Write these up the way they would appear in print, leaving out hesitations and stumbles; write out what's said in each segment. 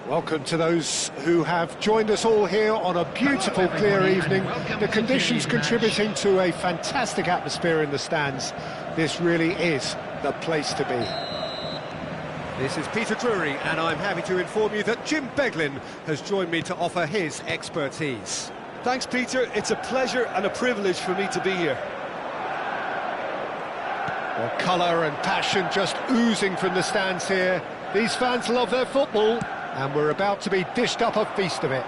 Welcome to those who have joined us all here on a beautiful, clear evening. The conditions contributing to a fantastic atmosphere in the stands. This really is the place to be. This is Peter Drury, and I'm happy to inform you that Jim Beglin has joined me to offer his expertise. Thanks, Peter. It's a pleasure and a privilege for me to be here. Well, colour and passion just oozing from the stands here. These fans love their football, and we're about to be dished up a feast of it.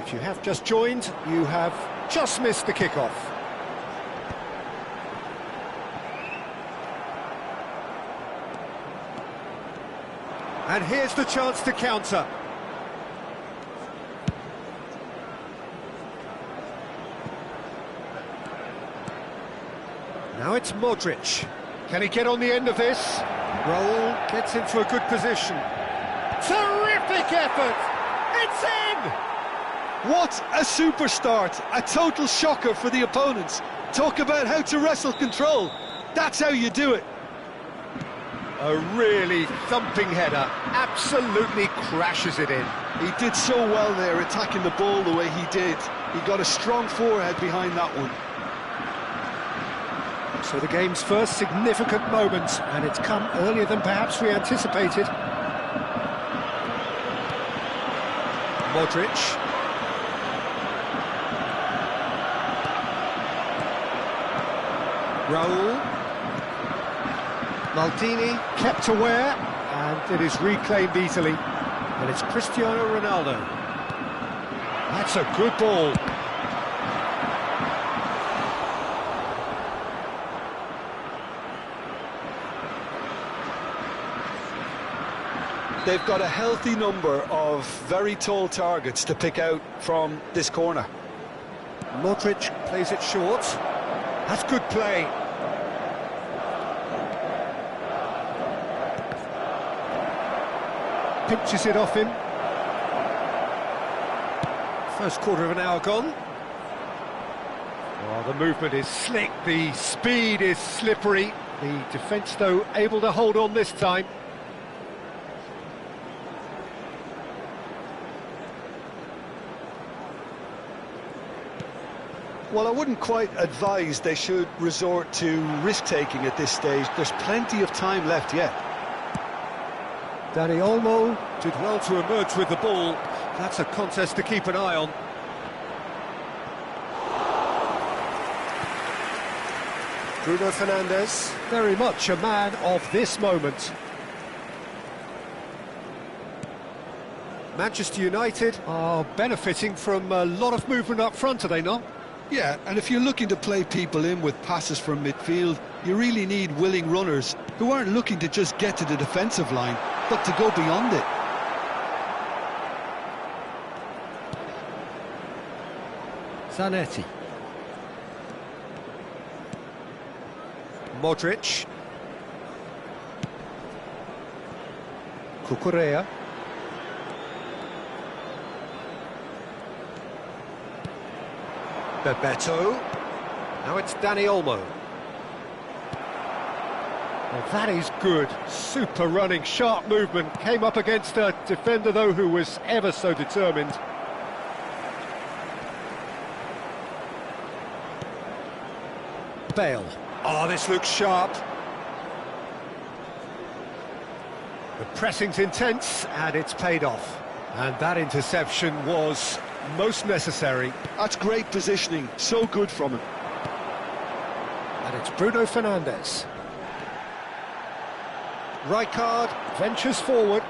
If you have just joined, you have just missed the kickoff. And here's the chance to counter. Now it's Modric. Can he get on the end of this? Raul gets into a good position. Terrific effort! It's in! What a super start! A total shocker for the opponents. Talk about how to wrestle control. That's how you do it. A really thumping header. Absolutely crashes it in. He did so well there, attacking the ball the way he did. He got a strong forehead behind that one. So the game's first significant moment, and it's come earlier than perhaps we anticipated. Modric. Raul. Maldini kept aware, and it is reclaimed easily. And it's Cristiano Ronaldo. That's a good ball. They've got a healthy number of very tall targets to pick out from this corner. Modric plays it short. That's good play. Pinches it off him. First quarter of an hour gone. Oh, the movement is slick, the speed is slippery. The defence, though, able to hold on this time. Well, I wouldn't quite advise they should resort to risk-taking at this stage. There's plenty of time left yet. Dani Olmo did well to emerge with the ball. That's a contest to keep an eye on. Bruno Fernandes, very much a man of this moment. Manchester United are benefiting from a lot of movement up front, are they not? Yeah, and if you're looking to play people in with passes from midfield, you really need willing runners who aren't looking to just get to the defensive line, but to go beyond it. Zanetti. Modric. Cucurella. Bebeto. Now it's Dani Olmo. Well, that is good. Super running, sharp movement. Came up against a defender, though, who was ever so determined. Bale. Oh, this looks sharp. The pressing's intense, and it's paid off. And that interception was most necessary. That's great positioning, so good from him. And it's Bruno Fernandes. Rijkaard ventures forward.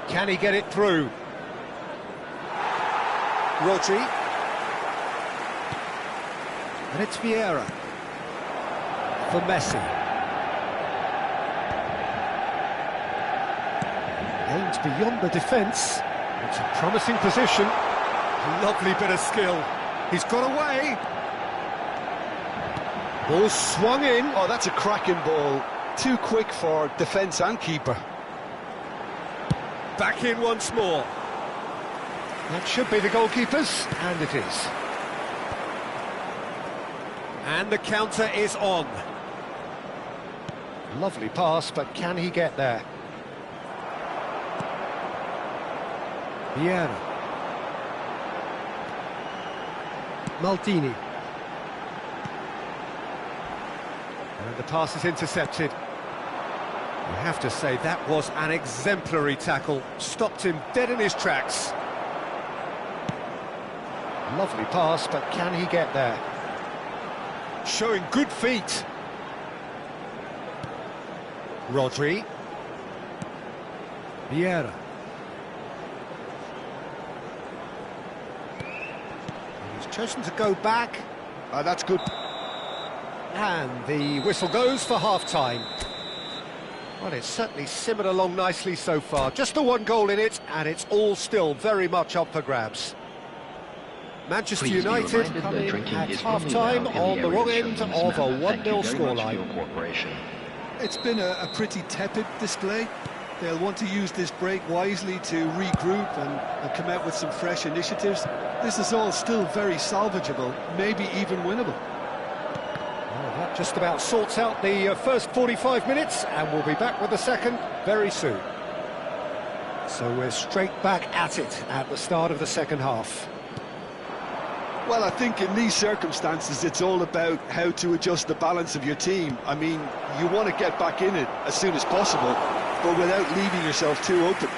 Can he get it through? Rodri. And it's Vieira. For Messi. Aims beyond the defence. It's a promising position. Lovely bit of skill. He's got away. Ball swung in. Oh, that's a cracking ball. Too quick for defence and keeper. Back in once more. That should be the goalkeeper's, and it is. And the counter is on. Lovely pass, but can he get there? Vieira. Maldini. And the pass is intercepted. You have to say that was an exemplary tackle. Stopped him dead in his tracks. Lovely pass, but can he get there? Showing good feet. Rodri. Vieira. He's chosen to go back. That's good. And the whistle goes for half-time. Well, it's certainly simmered along nicely so far. Just the one goal in it, and it's all still very much up for grabs. Manchester United coming at half-time on the wrong end of a 1-0 scoreline. It's been a pretty tepid display. They'll want to use this break wisely to regroup and come out with some fresh initiatives. This is all still very salvageable, maybe even winnable. Well, that just about sorts out the first 45 minutes, and we'll be back with the second very soon. So we're straight back at it at the start of the second half. Well, I think in these circumstances, it's all about how to adjust the balance of your team. I mean, you want to get back in it as soon as possible, but without leaving yourself too open.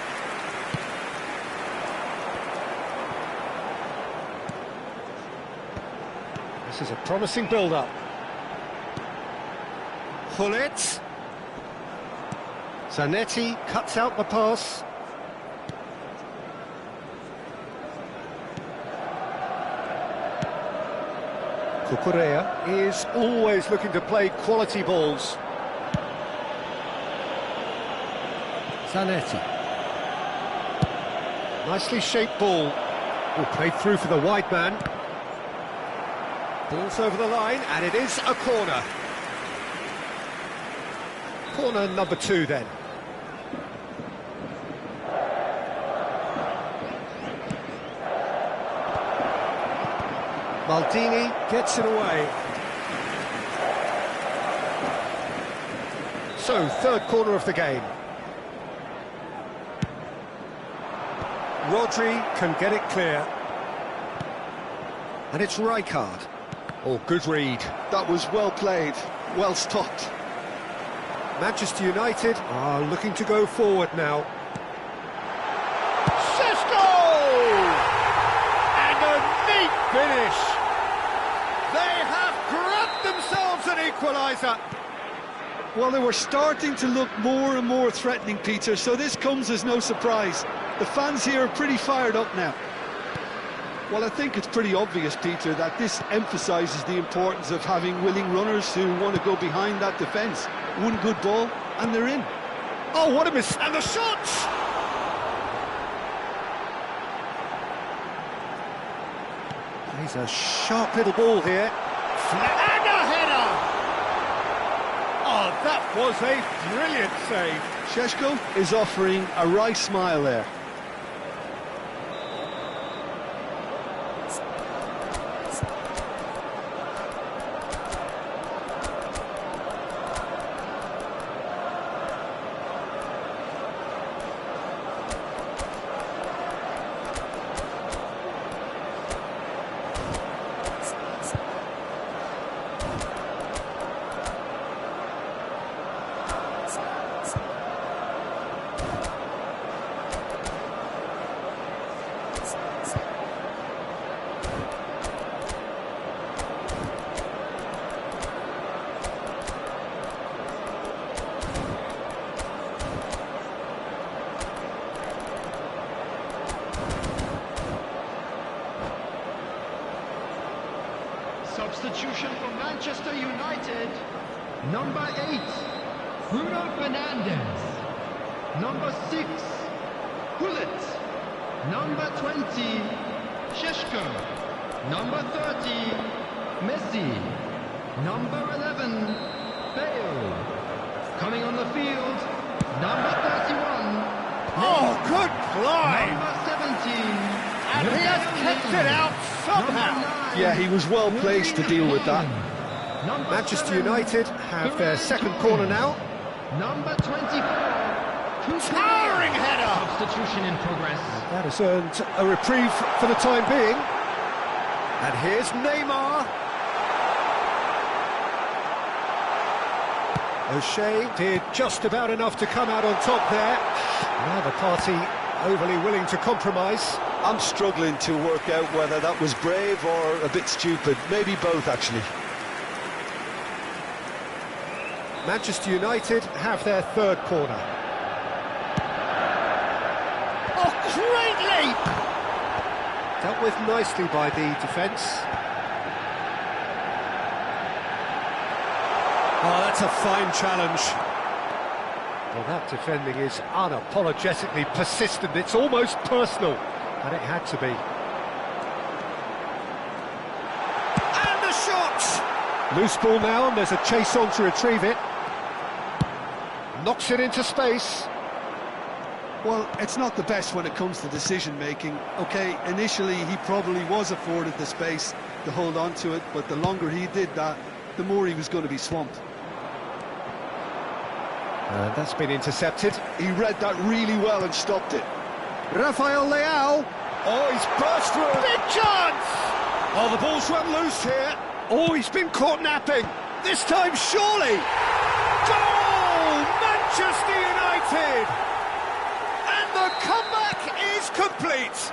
This is a promising build-up. Hullet. Zanetti cuts out the pass. Cucurella is always looking to play quality balls. Zanetti. Nicely shaped ball. Oh, played through for the wide man. Ball's over the line, and it is a corner. Corner number 2 then. Maldini gets it away. So, third corner of the game. Rodri can get it clear. And it's Rijkaard. Oh, good read. That was well played, well stopped. Manchester United are looking to go forward now. And a neat finish. They have grabbed themselves an equaliser. Well, they were starting to look more and more threatening, Peter, so this comes as no surprise. The fans here are pretty fired up now. Well, I think it's pretty obvious, Peter, that this emphasises the importance of having willing runners who want to go behind that defence. One good ball, and they're in. Oh, what a miss! And the shots! He's a sharp little ball here. And a header! Oh, that was a brilliant save. Šeško is offering a wry smile there. Substitution for Manchester United. Number 8, Bruno Fernandes. Number 6, Hullet. Number 20, Šeško. Number 30, Messi. Number 11, Bale. Coming on the field, number 31. Oh, good play! Number 17. And he has kept it out somehow. Yeah, he was well placed to deal with that. Manchester United have their second corner now. Number 24, Towering header! Substitution in progress. That has earned a reprieve for the time being. And here's Neymar. O'Shea did just about enough to come out on top there. Neither party overly willing to compromise. I'm struggling to work out whether that was brave or a bit stupid. Maybe both, actually. Manchester United have their third corner. Oh, great leap! Dealt with nicely by the defence. Oh, that's a fine challenge. Well, that defending is unapologetically persistent. It's almost personal, and it had to be. And the shot! Loose ball now, and there's a chase on to retrieve it. Knocks it into space. Well, it's not the best when it comes to decision-making. OK, initially he probably was afforded the space to hold on to it, but the longer he did that, the more he was going to be swamped. That's been intercepted. He read that really well and stopped it. Rafael Leao. Oh, he's burst through. Big chance! Oh, the ball's run loose here. Oh, he's been caught napping. This time, surely. Goal! Manchester United! And the comeback is complete.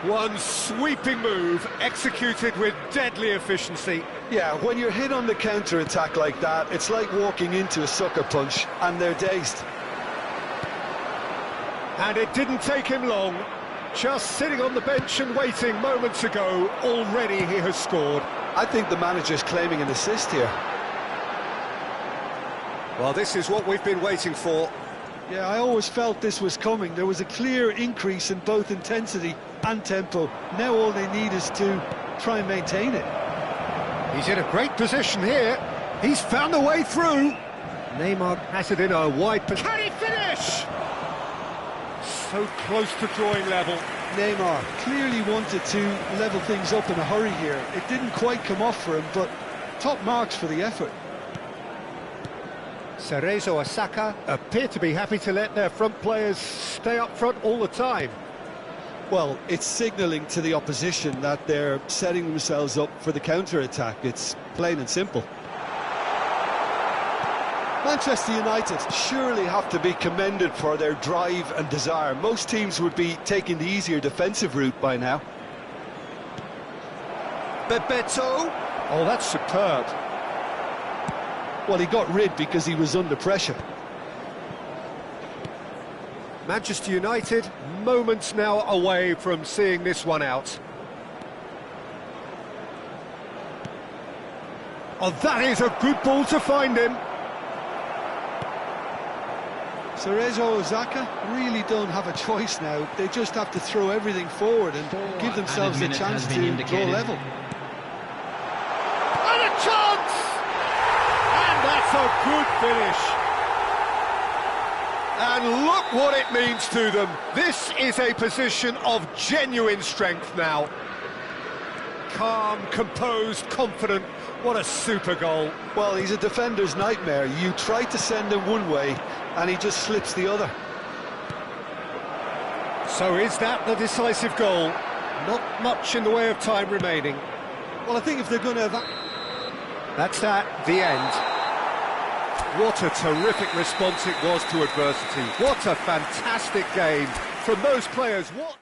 One sweeping move, executed with deadly efficiency. Yeah, when you're hit on the counter-attack like that, it's like walking into a sucker punch, and they're dazed. And it didn't take him long. Just sitting on the bench and waiting moments ago, already he has scored. I think the manager's claiming an assist here. Well, this is what we've been waiting for. Yeah, I always felt this was coming. There was a clear increase in both intensity and tempo. Now all they need is to try and maintain it. He's in a great position here. He's found a way through. Neymar has it in a wide position. Can he finish? So close to drawing level. Neymar clearly wanted to level things up in a hurry here. It didn't quite come off for him, but top marks for the effort. Cerezo and Saka appear to be happy to let their front players stay up front all the time. Well, it's signalling to the opposition that they're setting themselves up for the counter-attack. It's plain and simple. Manchester United surely have to be commended for their drive and desire. Most teams would be taking the easier defensive route by now. Bebeto. Oh, that's superb. Well, he got rid because he was under pressure. Manchester United, moments now away from seeing this one out. Oh, that is a good ball to find him. Cerezo and Saka really don't have a choice now. They just have to throw everything forward and give themselves a chance to draw level. And a chance! And that's a good finish. And look what it means to them. This is a position of genuine strength now. Calm, composed, confident. What a super goal. Well, he's a defender's nightmare. You try to send him one way, and he just slips the other. So is that the decisive goal? Not much in the way of time remaining. Well, I think if they're going to have... That's that, the end. What a terrific response it was to adversity. What a fantastic game from those players. What...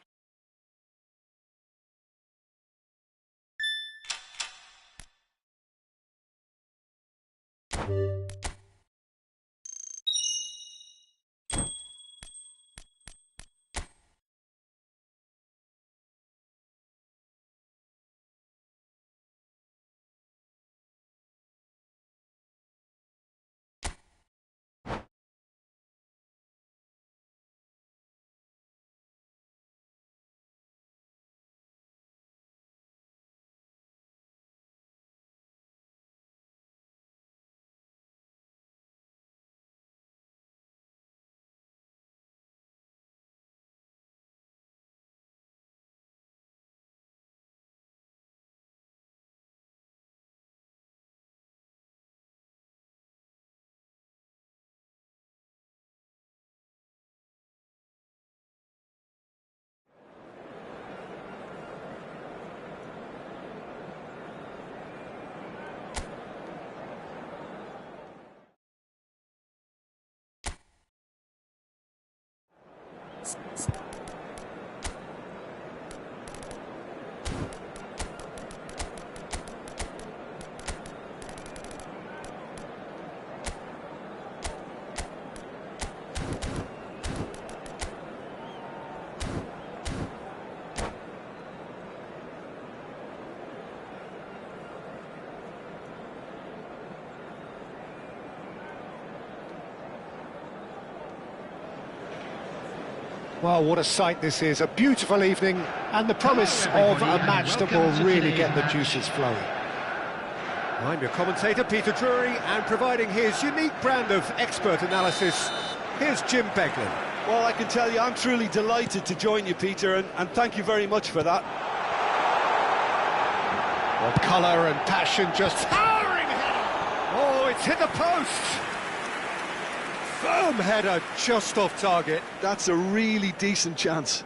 Well, what a sight this is, a beautiful evening, and the promise of a match that will really get the juices flowing. I'm your commentator, Peter Drury, and providing his unique brand of expert analysis, here's Jim Beglin. Well, I can tell you, I'm truly delighted to join you, Peter, and thank you very much for that. Well, colour and passion just towering header. Oh, it's hit the post. Firm header just off target. That's a really decent chance.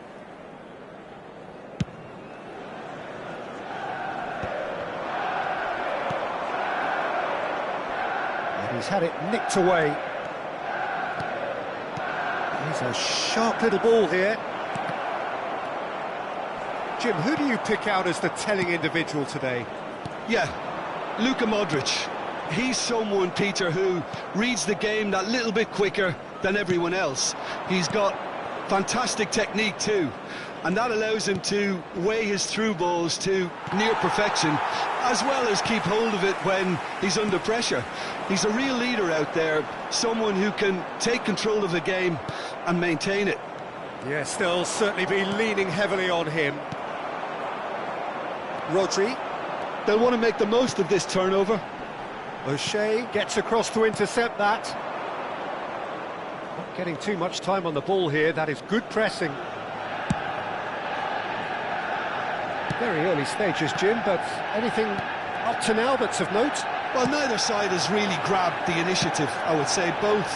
And he's had it nicked away. He's a sharp little ball here. Jim, who do you pick out as the telling individual today? Yeah, Luka Modric. He's someone, Peter, who reads the game that little bit quicker than everyone else. He's got fantastic technique too, and that allows him to weigh his through balls to near perfection, as well as keep hold of it when he's under pressure. He's a real leader out there, someone who can take control of the game and maintain it. Yes, they'll certainly be leaning heavily on him. Rodri. They'll want to make the most of this turnover. O'Shea gets across to intercept that. Not getting too much time on the ball here, that is good pressing. Very early stages, Jim, but anything up to now that's of note? Well, neither side has really grabbed the initiative, I would say. Both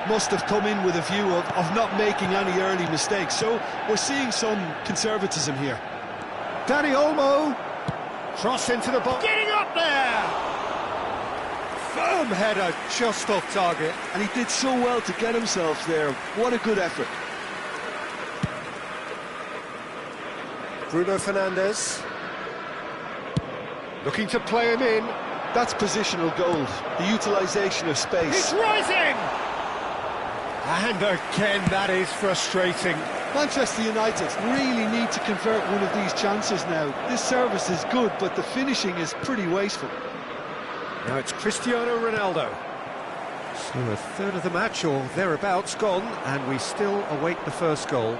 must have come in with a view of not making any early mistakes, so we're seeing some conservatism here. Dani Olmo, cross into the box, getting up there! Firm header just off target. And he did so well to get himself there. What a good effort. Bruno Fernandes. Looking to play him in. That's positional gold, the utilisation of space. It's rising! And again, that is frustrating. Manchester United really need to convert one of these chances now. This service is good, but the finishing is pretty wasteful. Now it's Cristiano Ronaldo. So a third of the match, or thereabouts, gone, and we still await the first goal.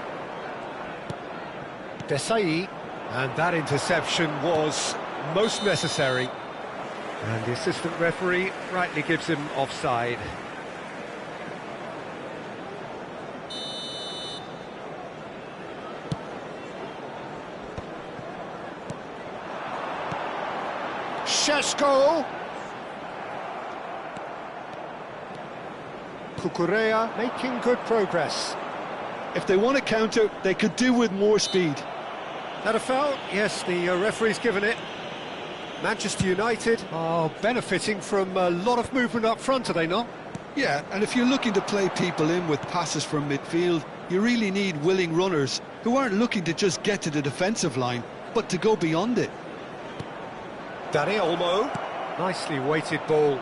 Desai, and that interception was most necessary. And the assistant referee rightly gives him offside. Šeško. Cucurella making good progress. If they want to counter, they could do with more speed. That a foul? Yes, the referee's given it. Manchester United are benefiting from a lot of movement up front, are they not? Yeah, and if you're looking to play people in with passes from midfield, you really need willing runners who aren't looking to just get to the defensive line, but to go beyond it. Dani Olmo, nicely weighted ball.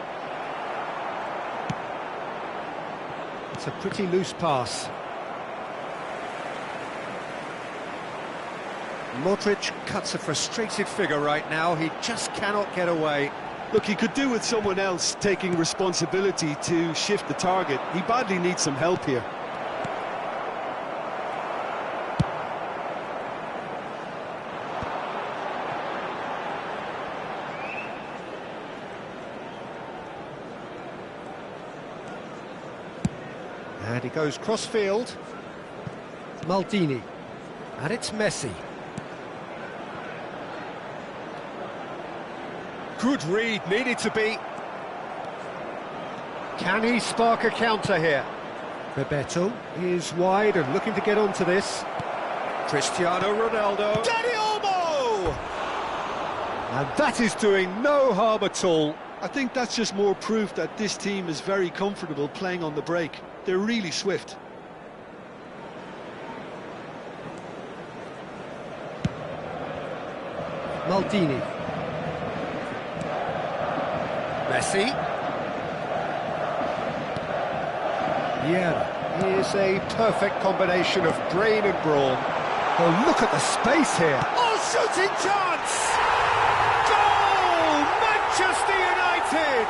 It's a pretty loose pass. Modric cuts a frustrated figure right now, he just cannot get away. Look, he could do with someone else taking responsibility to shift the target. He badly needs some help here. And he goes cross-field. Maldini. And it's Messi. Good read, needed to be. Can he spark a counter here? Bebeto is wide and looking to get onto this. Cristiano Ronaldo. Dani Olmo! And that is doing no harm at all. I think that's just more proof that this team is very comfortable playing on the break. They're really swift. Maldini. Messi. Vieira. Is a perfect combination of brain and brawn. Oh, look at the space here. Oh, shooting chance! Goal! Manchester United!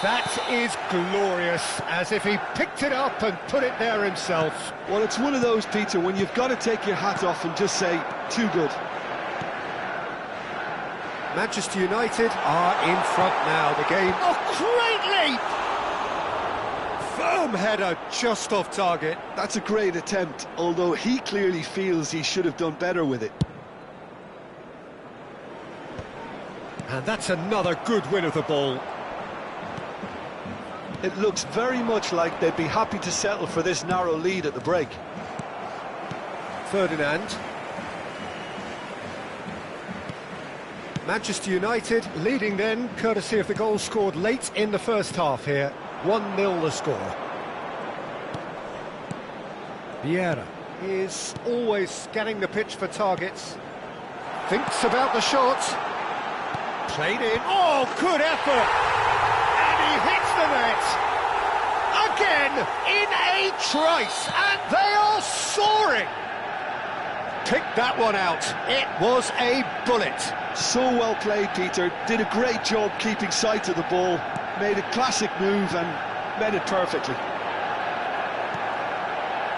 That is glorious, as if he picked it up and put it there himself. Well, it's one of those, Peter, when you've got to take your hat off and just say, too good. Manchester United are in front now. The game... Oh, great leap! Firm header just off target. That's a great attempt, although he clearly feels he should have done better with it. And that's another good win of the ball. It looks very much like they'd be happy to settle for this narrow lead at the break. Ferdinand. Manchester United leading then, courtesy of the goal scored late in the first half here. 1-0 the score. Vieira is always scanning the pitch for targets. Thinks about the shot. Played in. Oh, good effort! And he hits the net! Again, in a trice, and they are soaring! Picked that one out. It was a bullet. So well played, Peter. Did a great job keeping sight of the ball. Made a classic move and met it perfectly.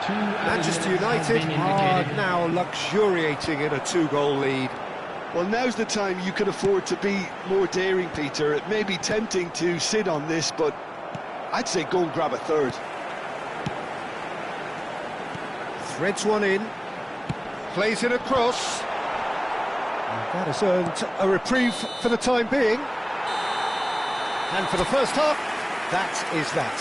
Manchester United are now luxuriating in a two-goal lead. Well, now's the time you can afford to be more daring, Peter. It may be tempting to sit on this, but I'd say go and grab a third. Threads one in. Plays it across. And that has earned a reprieve for the time being. And for the first half, that is that.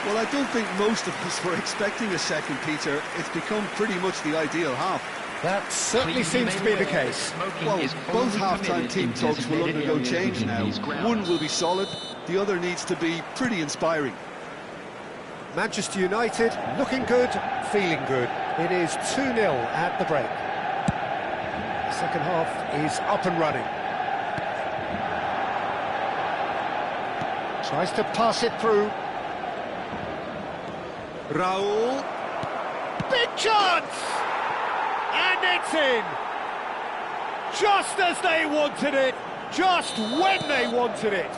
Well, I don't think most of us were expecting a second, Peter. It's become pretty much the ideal half. That certainly seems to be the case. Well, both half-time team talks will undergo change now. One will be solid, the other needs to be pretty inspiring. Manchester United looking good, feeling good. It is 2-0 at the break. The second half is up and running. Tries to pass it through. Raul. Big chance! And it's in! Just as they wanted it, just when they wanted it.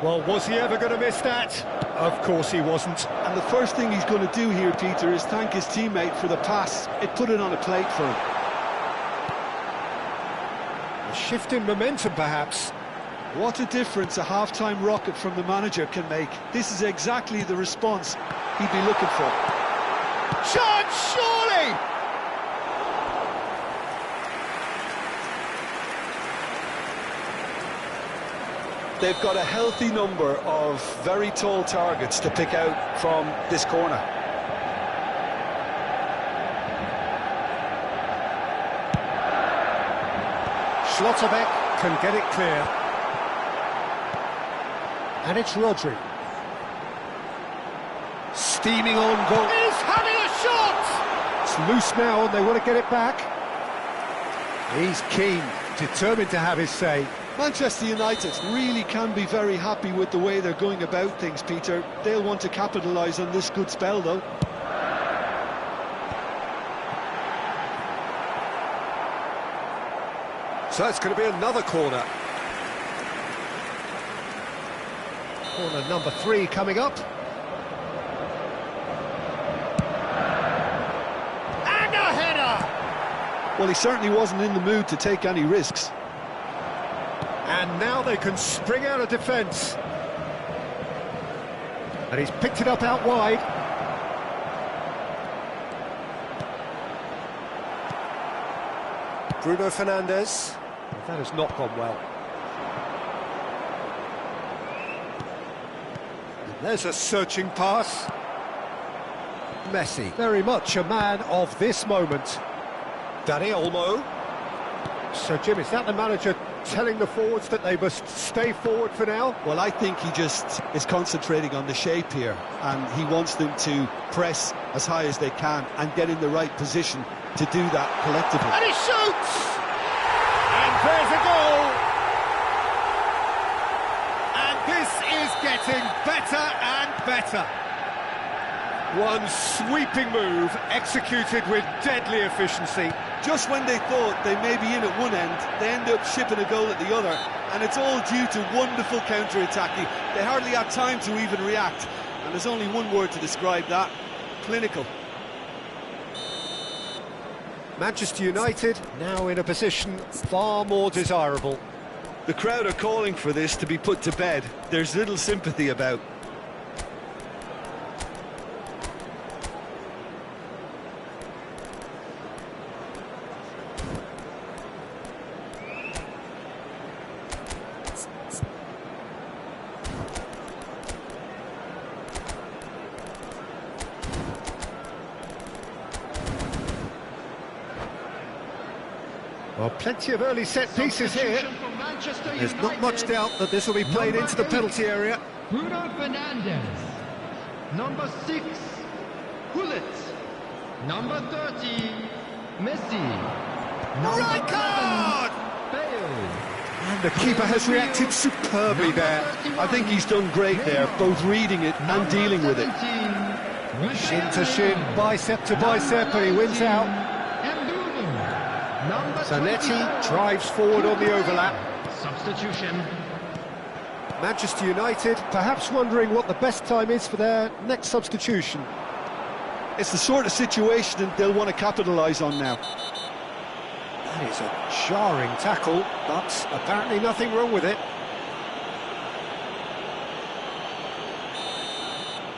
Well, was he ever going to miss that? Of course he wasn't. And the first thing he's going to do here, Peter, is thank his teammate for the pass. It put it on a plate for him. A shift in momentum, perhaps. What a difference a half-time rocket from the manager can make. This is exactly the response he'd be looking for. Chance, surely! They've got a healthy number of very tall targets to pick out from this corner. Schlotterbeck can get it clear. And it's Rodri. Steaming on goal. He's having a shot! It's loose now and they want to get it back. He's keen, determined to have his say. Manchester United really can be very happy with the way they're going about things, Peter. They'll want to capitalise on this good spell, though. So it's going to be another corner. Corner number 3 coming up. And a header! Well, he certainly wasn't in the mood to take any risks. And now they can spring out of defence. And he's picked it up out wide. Bruno Fernandes. That has not gone well. And there's a searching pass. Messi, very much a man of this moment. Dani Olmo. So, Jim, is that the manager telling the forwards that they must stay forward for now? Well, I think he just is concentrating on the shape here, and he wants them to press as high as they can and get in the right position to do that collectively. And he shoots! And there's a goal! And this is getting better and better. One sweeping move, executed with deadly efficiency. Just when they thought they may be in at one end, they end up shipping a goal at the other, and it's all due to wonderful counter-attacking. They hardly had time to even react, and there's only one word to describe that: clinical. Manchester United now in a position far more desirable. The crowd are calling for this to be put to bed. There's little sympathy about. Well, plenty of early set pieces here. There's not much doubt that this will be played into the penalty area. Bruno Fernandes. Number 6, Gullit. Number 30, Messi. Number Right card! 7, Bale. And the keeper has reacted superbly there. I think he's done great there, both reading it and dealing with it. Shin to shin, bicep to bicep, and he wins out. Zanetti drives forward on the overlap. Substitution. Manchester United perhaps wondering what the best time is for their next substitution. It's the sort of situation that they'll want to capitalise on now. That is a jarring tackle, but apparently nothing wrong with it.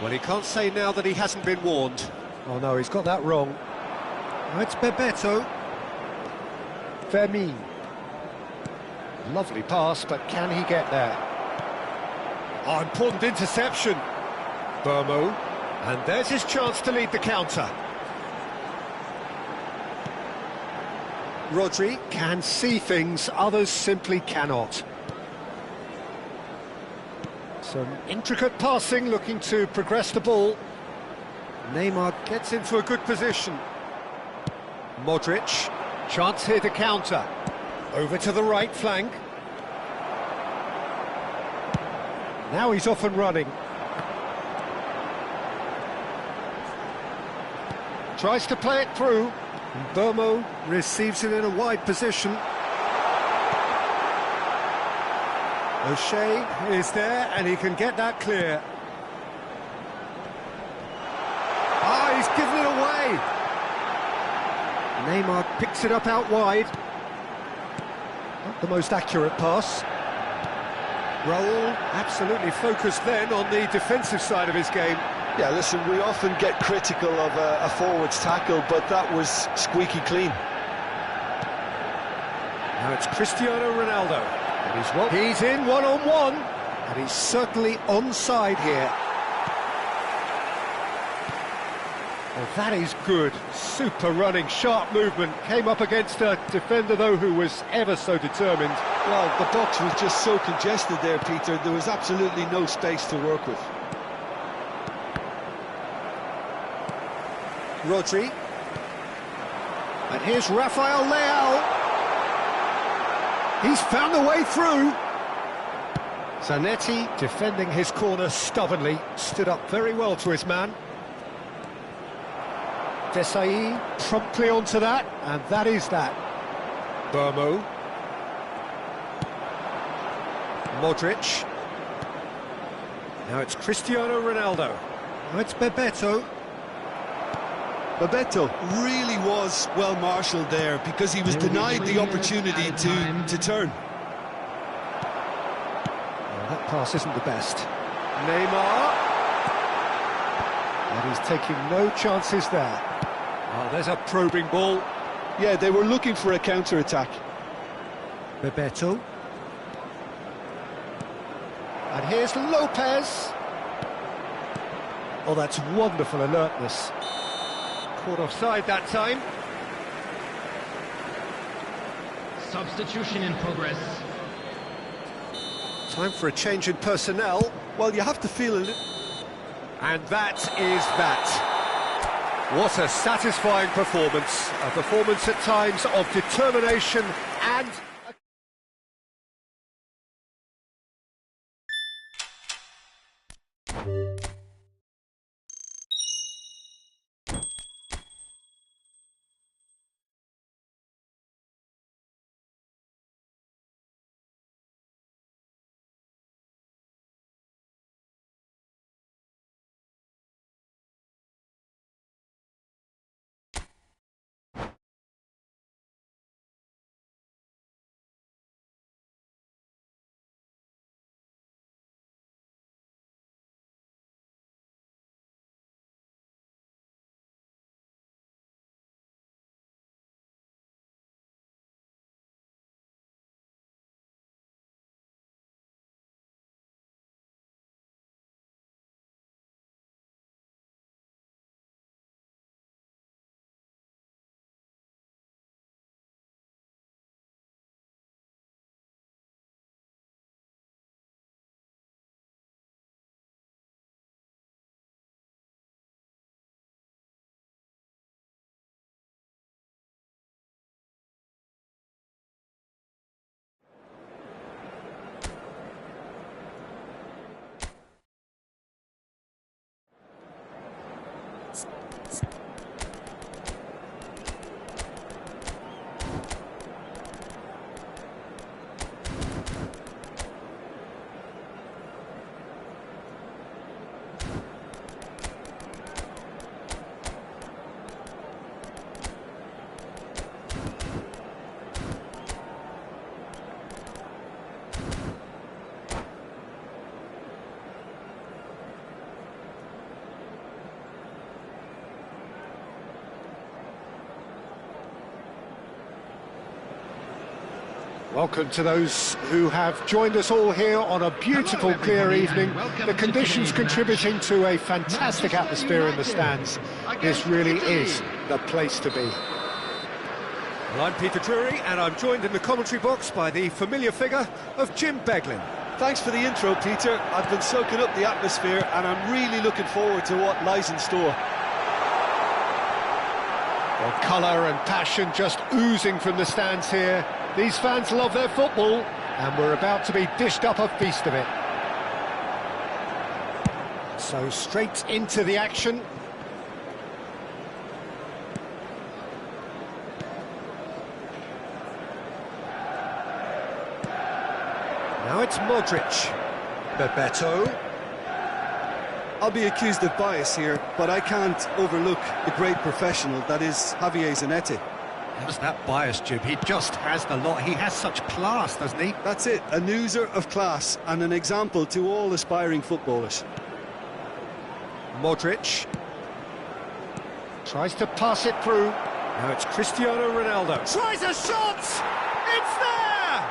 Well, he can't say now that he hasn't been warned. Oh no, he's got that wrong. It's Bebeto. Fermin. Lovely pass, but can he get there? Oh, important interception. Burmo. And there's his chance to lead the counter. Rodri can see things others simply cannot. Some intricate passing, looking to progress the ball. Neymar gets into a good position. Modric. Chance here to counter. Over to the right flank. Now he's off and running. Tries to play it through. And Burmo receives it in a wide position. O'Shea is there and he can get that clear. Ah, he's given it away. Neymar picks it up out wide. Not the most accurate pass. Raul absolutely focused then on the defensive side of his game. Yeah, listen, we often get critical of a forward's tackle, but that was squeaky clean. Now it's Cristiano Ronaldo. And he's in one-on-one, and he's certainly onside here. Well, that is good. Super running, sharp movement. Came up against a defender, though, who was ever so determined. Well, the box was just so congested there, Peter. There was absolutely no space to work with. Rodri. And here's Rafael Leao. He's found a way through. Zanetti defending his corner stubbornly. Stood up very well to his man. Desai promptly onto that, and that is that. Burmo. Modric. Now it's Cristiano Ronaldo. Now it's Bebeto. Bebeto really was well marshalled there because he was denied the opportunity to turn. Well, that pass isn't the best. Neymar. And he's taking no chances there. Oh, there's a probing ball. Yeah, they were looking for a counter-attack. Bebeto. And here's Lopez. Oh, that's wonderful alertness. Caught offside that time. Substitution in progress. Time for a change in personnel. Well, you have to feel a little... And that is that. What a satisfying performance. A performance at times of determination and... Welcome to those who have joined us all here on a beautiful, clear evening. The conditions contributing to a fantastic atmosphere in the stands. This really is the place to be. Well, I'm Peter Drury, and I'm joined in the commentary box by the familiar figure of Jim Beglin. Thanks for the intro, Peter. I've been soaking up the atmosphere, and I'm really looking forward to what lies in store. Well, colour and passion just oozing from the stands here. These fans love their football, and we're about to be dished up a feast of it. So straight into the action. Now it's Modric. Glvv A Tu. I'll be accused of bias here, but I can't overlook the great professional that is Javier Zanetti. How's that bias, Jim? He just has the lot. He has such class, doesn't he? That's it, an oozer of class and an example to all aspiring footballers. Modric tries to pass it through. Now it's Cristiano Ronaldo. Tries a shot! It's there!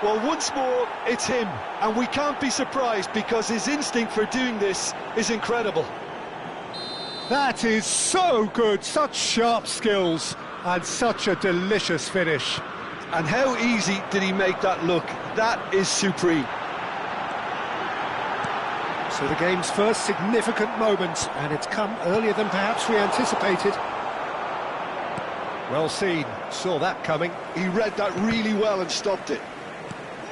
Well, once more, it's him, and we can't be surprised because his instinct for doing this is incredible. That is so good, such sharp skills, and such a delicious finish. And how easy did he make that look? That is supreme. So the game's first significant moment, and it's come earlier than perhaps we anticipated. Well seen, saw that coming. He read that really well and stopped it.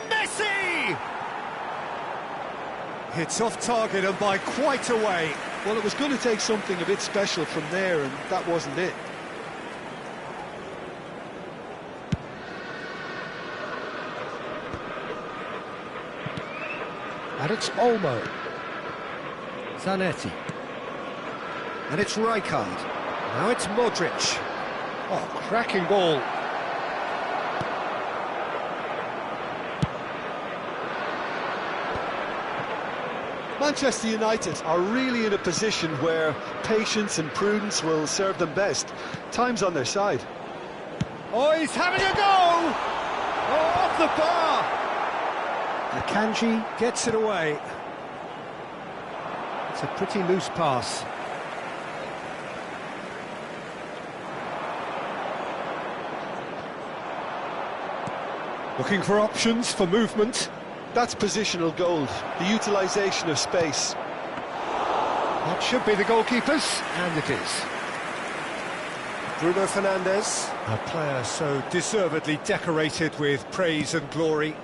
Messi! It's off target and by quite a way. Well, it was going to take something a bit special from there, and that wasn't it. And it's Olmo. Zanetti. And it's Rijkaard. Now it's Modric. Oh, cracking ball. Manchester United are really in a position where patience and prudence will serve them best. Time's on their side. Oh, he's having a go! Oh, off the bar! Akanji gets it away. It's a pretty loose pass. Looking for options for movement. That's positional gold, the utilisation of space. That should be the goalkeeper's, and it is. Bruno Fernandes, a player so deservedly decorated with praise and glory.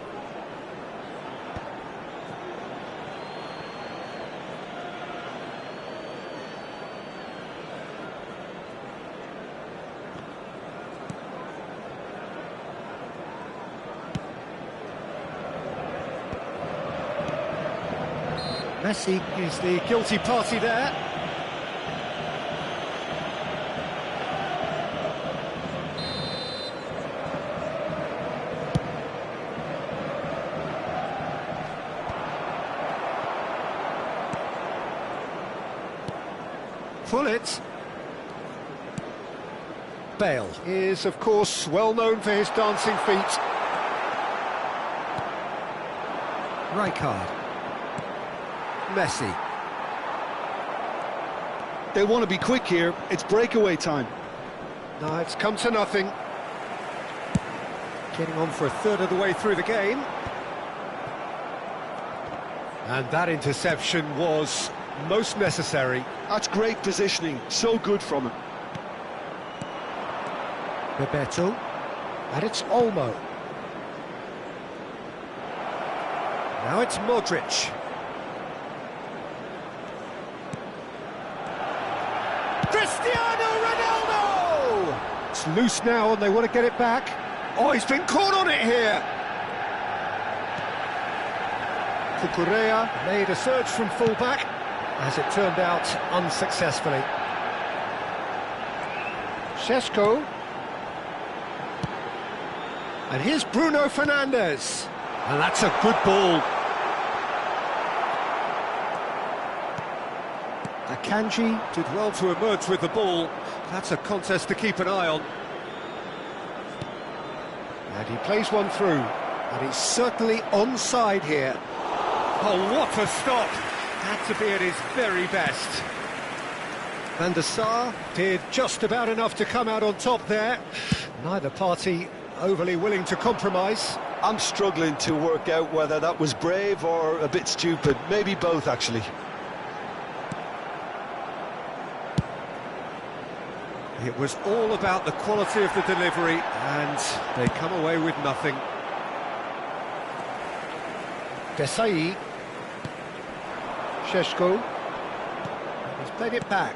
Messi is the guilty party there. Gullit. Bale is, of course, well known for his dancing feet. Rijkaard. Messi. They want to be quick here, it's breakaway time. No, it's come to nothing. Getting on for a third of the way through the game. And that interception was most necessary. That's great positioning, so good from him. Glvv A Tu. And it's Olmo. Now it's Modric. Cristiano Ronaldo! It's loose now and they want to get it back. Oh, he's been caught on it here. Cucurella made a surge from full-back, as it turned out unsuccessfully. Šeško. And here's Bruno Fernandes. And that's a good ball. Akanji did well to emerge with the ball. That's a contest to keep an eye on. And he plays one through. And he's certainly onside here. Oh, what a stop! Had to be at his very best. Van der Sar did just about enough to come out on top there. Neither party overly willing to compromise. I'm struggling to work out whether that was brave or a bit stupid. Maybe both, actually. It was all about the quality of the delivery, and they come away with nothing. Desai. Šeško. He's played it back.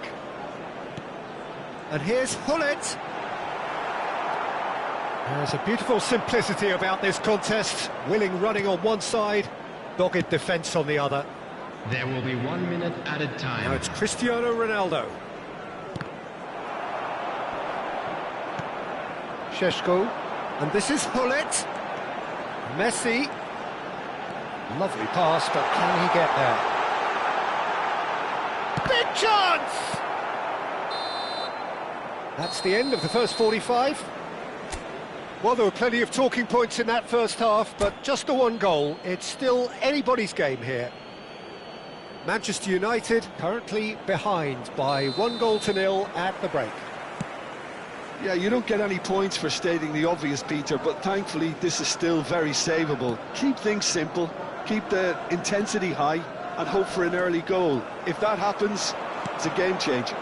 And here's Gullit. There's a beautiful simplicity about this contest. Willing running on one side, dogged defence on the other. There will be 1 minute added time. Now it's Cristiano Ronaldo. Šeško. And this is Gullit. Messi. Lovely pass, but can he get there? Big chance! That's the end of the first 45. Well, there were plenty of talking points in that first half, but just the one goal. It's still anybody's game here. Manchester United currently behind by 1-0 at the break. Yeah, you don't get any points for stating the obvious, Peter, but thankfully this is still very savable. Keep things simple, keep the intensity high, and hope for an early goal. If that happens, it's a game changer.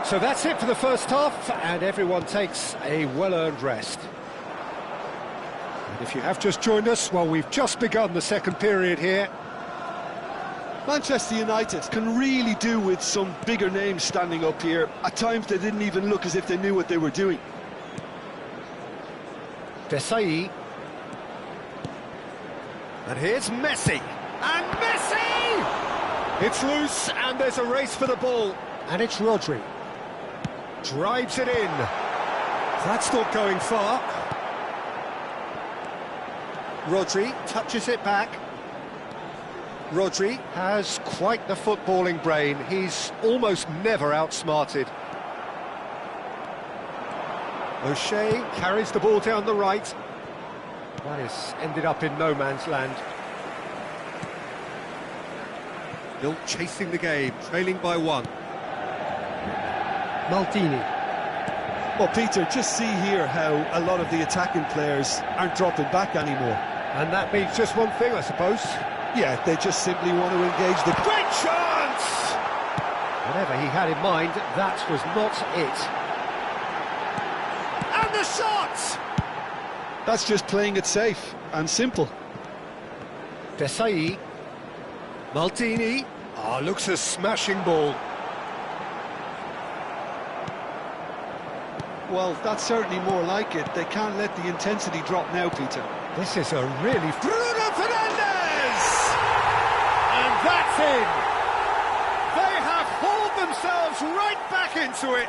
So that's it for the first half, and everyone takes a well-earned rest. And if you have just joined us, well, we've just begun the second period here. Manchester United can really do with some bigger names standing up here. At times they didn't even look as if they knew what they were doing. Desai. And here's Messi. And Messi! It's loose, and there's a race for the ball. And it's Rodri. Drives it in. That's not going far. Rodri touches it back. Rodri has quite the footballing brain. He's almost never outsmarted. O'Shea carries the ball down the right. That has ended up in no man's land. Still chasing the game, trailing by 1. Maldini. Well, Peter, just see here how a lot of the attacking players aren't dropping back anymore. And that means just one thing, I suppose. Yeah, they just simply want to engage the... Great chance! Whatever he had in mind, that was not it. And the shot! That's just playing it safe and simple. Desai. Maldini. Looks a smashing ball. Well, that's certainly more like it. They can't let the intensity drop now, Peter. This is a really... Bruno Fernandes! And that's in! They have hauled themselves right back into it!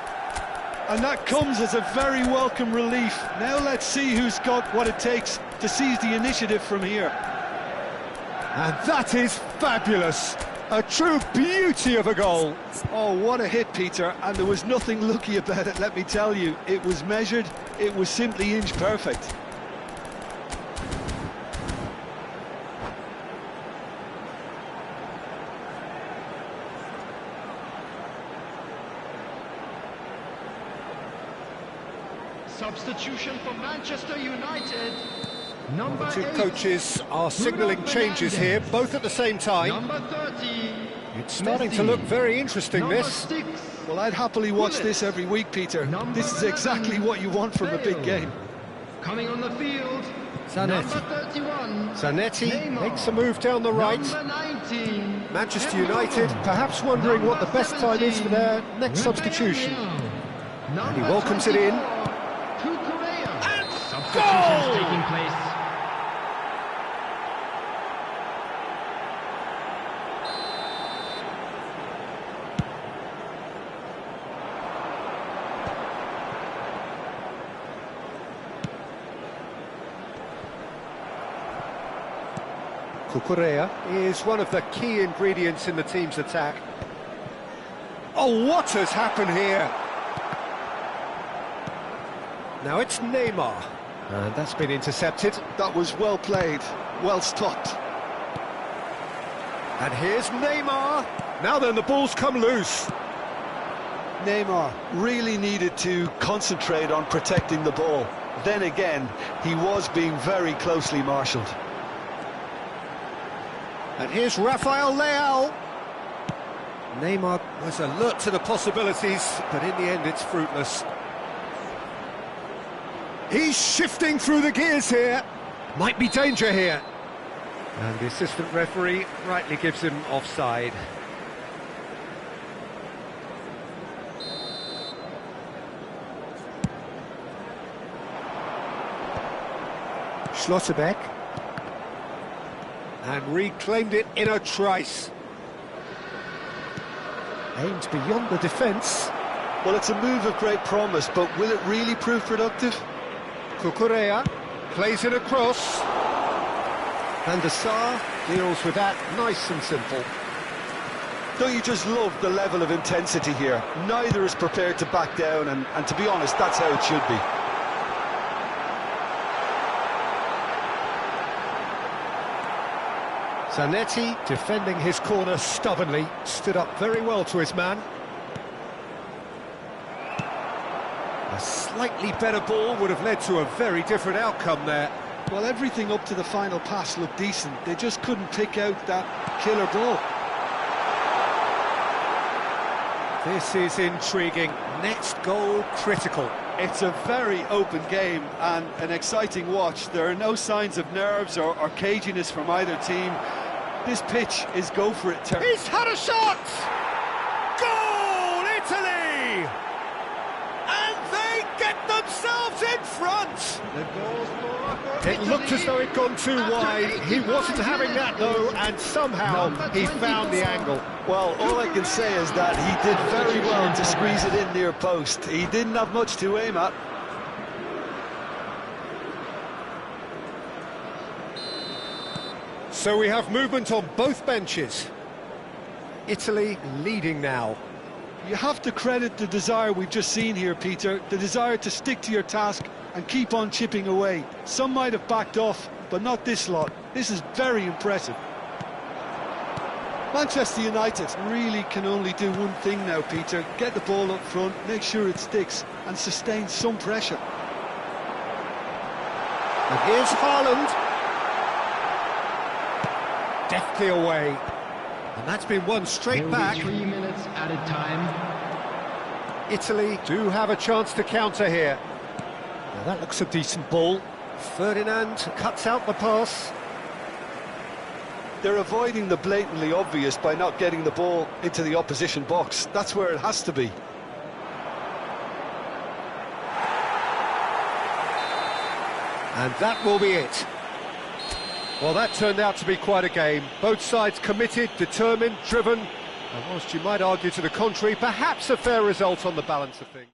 And that comes as a very welcome relief. Now let's see who's got what it takes to seize the initiative from here. And that is fabulous! A true beauty of a goal! Oh, what a hit, Peter, and there was nothing lucky about it, let me tell you. It was measured, it was simply inch perfect. Substitution for Manchester United. Number The two 8, coaches are signalling Bruno changes Fernandes. here, both at the same time. Number 30. It's starting Messi. to look very interesting, Number this. 6. Well, I'd happily watch this every week, Peter. This is exactly what you want from a big game. Coming on the field. Zanetti. Number 31. Zanetti Neymar. makes a move down the right. Number 19. Manchester United perhaps wondering what the best time is for their next substitution. And he welcomes it in. Substitutions taking place. Cucurella is one of the key ingredients in the team's attack. Oh, what has happened here? Now it's Neymar. And that's been intercepted. That was well played, well stopped. And here's Neymar. Now then, the ball's come loose. Neymar really needed to concentrate on protecting the ball. Then again, he was being very closely marshalled. And here's Rafael Leao. Neymar was alert to the possibilities, but in the end it's fruitless. He's shifting through the gears here. Might be danger here. And the assistant referee rightly gives him offside. Schlotterbeck. And reclaimed it in a trice. Aimed beyond the defence. Well, it's a move of great promise, but will it really prove productive? Cucurella plays it across. And the Sar deals with that nice and simple. Don't you just love the level of intensity here? Neither is prepared to back down, and to be honest, that's how it should be. Zanetti, defending his corner stubbornly, stood up very well to his man. A slightly better ball would have led to a very different outcome there. Well, everything up to the final pass looked decent. They just couldn't pick out that killer ball. This is intriguing. Next goal critical. It's a very open game and an exciting watch. There are no signs of nerves or caginess from either team. This pitch is go for it. He's had a shot! Goal, Italy! And they get themselves in front! It looked as though it'd gone too wide. He wasn't having that though, and somehow he found the angle. Well, all I can say is that he did very well to squeeze it in near post. He didn't have much to aim at. So we have movement on both benches. Italy leading now. You have to credit the desire we've just seen here, Peter. The desire to stick to your task and keep on chipping away. Some might have backed off, but not this lot. This is very impressive. Manchester United really can only do one thing now, Peter. Get the ball up front, make sure it sticks, and sustain some pressure. And here's Haaland. deftly away. And that's been won straight There will back. be 3 minutes added time. Italy do have a chance to counter here. Now that looks a decent ball. Ferdinand cuts out the pass. They're avoiding the blatantly obvious by not getting the ball into the opposition box. That's where it has to be. And that will be it. Well, that turned out to be quite a game. Both sides committed, determined, driven. And whilst you might argue to the contrary, perhaps a fair result on the balance of things.